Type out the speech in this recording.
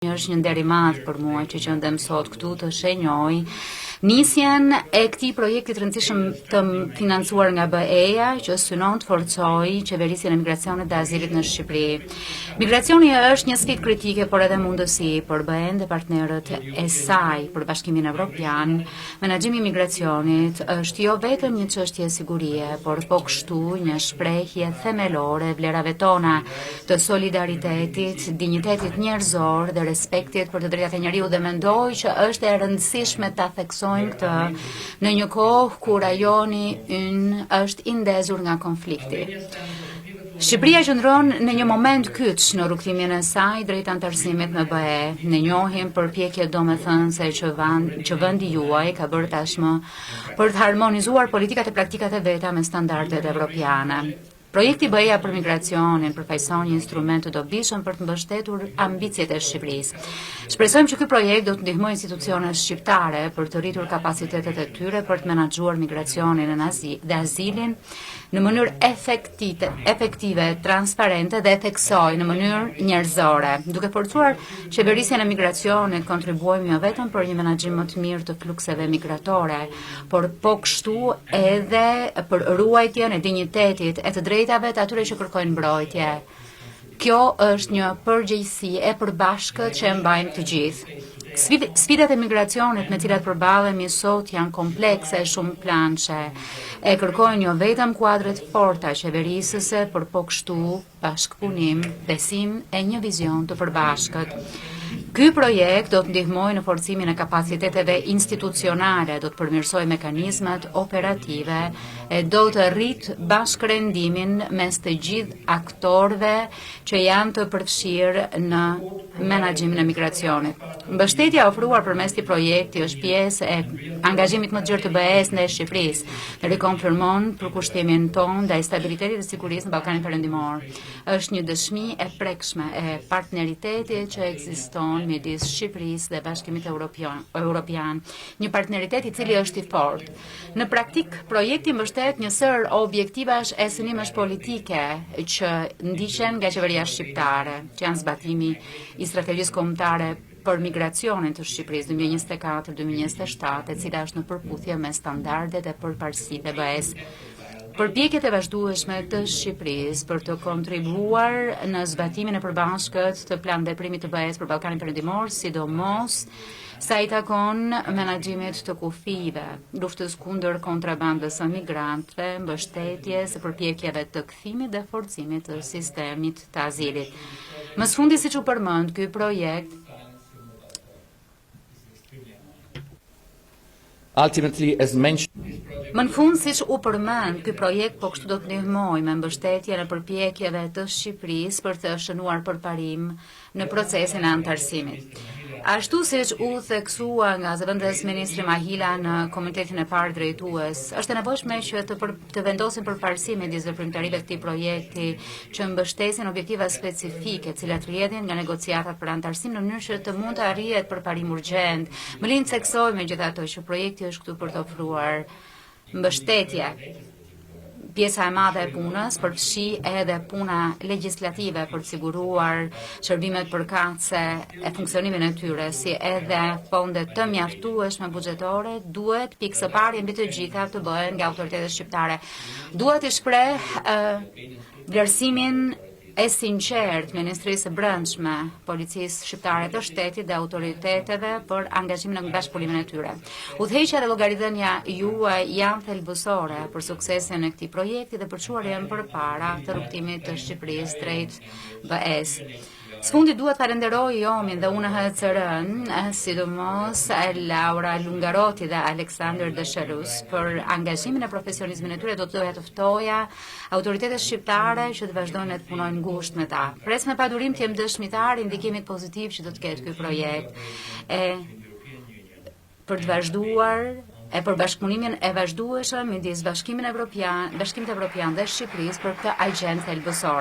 Është një nder i madh për mua që qëndem sot këtu të shenjoj nisjen e këtij projekti të rëndësishëm të financuar nga BE-ja që synon të forcojë qeverisjen e migracionit dhe azilit në Shqipëri. Migracioni është një sfidë kritike, por edhe mundësi për BE-n dhe partnerët e saj për Bashkimin Evropian. Menaxhimi i migracionit është jo vetëm një çështje sigurie, por po kështu një shprehje themelore e vlerave tona të solidaritetit, dinjitetit njerëzor dhe respektit për të drejtat e njeriut, dhe mendoj që është e rëndësishme ta theksojmë këtë në një kohë ku rajoni ynë është i ndezur nga konflikti. Shqipëria qëndron në një moment kyç në rrugtimin e saj drejt antarësimit në BE. Ne njohim përpjekjet domethënëse që vendi juaj ka bërë tashmë për të harmonizuar politikat e praktikat e veta me standardet evropiane. Projekti BE-ja për migracionin përfaqëson një instrument të dobishëm për të mbështetur ambicjet e Shqipërisë. Shpresojmë që ky projekt do të ndihmojë institucionet shqiptare për të rritur kapacitetet e tyre për të menaxhuar migracionin dhe azilin në mënyrë efektive, transparente dhe theksoj në mënyrë njerëzore. Duke forcuar qeverisjen e migracionit, kontribuojmë jo vetëm për një menaxhim më të mirë të flukseve migratore, por po kështu edhe për ruajtjen e dinjitetit e të drejtave të atyre që kërkojnë mbrojtje. Kjo është një përgjegjësi e përbashkët që e mbajnë të gjithë. Sfidat e migracionit me cilat përballemi sot janë komplekse e shumë plançe. E kërkojnë jo vetëm kuadre të forta qeverisëse, por po kështu bashkëpunim, besim e një vizion të përbashkët. Ky projekt do të ndihmojë në forcimin e kapaciteteve institucionale, do të përmirësojë mekanizmat operative, e do të rritë bashkërendimin mes të gjithë aktorëve që janë të përfshirë në menaxhimin e migracionit. Mbështetja ofruar përmes këtij projekti është pjesë e angazhimit më të gjerë të BE-s ndaj Shqipërisë, dhe rikonfirmon përkushtimin tonë ndaj stabilitetit dhe sigurisë në Ballkanin Perëndimor. Është një dëshmi e prekshme e partneritetit që ekziston midis Shqipërisë dhe Bashkimit Evropian, një partneritet i cili është i fortë. Në praktik, projekti mbështet një sër objektivash e synimesh politike që ndiqen nga qeveria shqiptare, që janë zbatimi i strategjisë kombëtare për migracionin të Shqipërisë 2024-2027, e cila është në përputhje me standardet e përparësive të BE-s. Përpjekjet e vazhdueshme të Shqipërisë për të kontribuar në zbatimin e përbashkët të plan veprimit të BE-s për Ballkanin Perëndimor, sidomos sa i takon menaxhimit të kufive, luftës kundër kontrabandës së migrantëve, mbështetjes së përpjekjeve të kthimit dhe forcimit të sistemit të azilit. Më së fundi, siç u përmend, ky projekt ultimately, as mentioned, më në fund, siç u përmend, ky projekt po kështu do të ndihmojë me mbështetjen e përpjekjeve të Shqipërisë për të shënuar përparim në procesin e antarësimit. Ashtu siç u theksua nga zëvendës ministri Mahila në komitetin e parë drejtues, është e nevojshme që të vendosin përparësi midis veprimtarive të këtij projekti që mbështesin objektiva specifike, të cilat rrjedhin nga negociatat për antarësim në mënyrë që të mund të arrihet përparim urgjent. Më lind theksoj megjithatë që projekti është këtu për të ofruar mbështetje. Pjesa e madhe e punës përfshi edhe puna legjislative për të siguruar shërbimet përkatëse e funksionimin e tyre, si edhe fonde të mjaftueshme buxhetore, duhet pikë së pari mbi të gjitha të bëhen nga autoritetet shqiptare. Dua të shpreh vlerësimin e sinqert Ministrisë së Brendshme, Policisë Shqiptare të Shtetit dhe autoriteteve për angazhimin në bashkëpunimin e tyre. Udhëheqja dhe llogaridhënia juaj janë thelbësore për suksesin e këtij projekti dhe për çuarjen përpara të rrugtimit të Shqipërisë drejt BE-s. Së fundi duhet falenderoj Jomin dhe UNHCR-n, sidomos Laura Lungaroti dhe Aleksandër Dësherus për angazhimin e profesionizmin e tyre. Do të doja të ftoja autoritetet shqiptare që të vazhdojnë të punojnë ngushtë me ta. Pres me padurim të jem dëshmitar i ndikimit pozitiv që do të ketë ky projekt për të vazhduar për bashkëpunimin e vazhdueshëm midis Bashkimit Evropian dhe Shqipërisë për këtë agjendë thelbësore.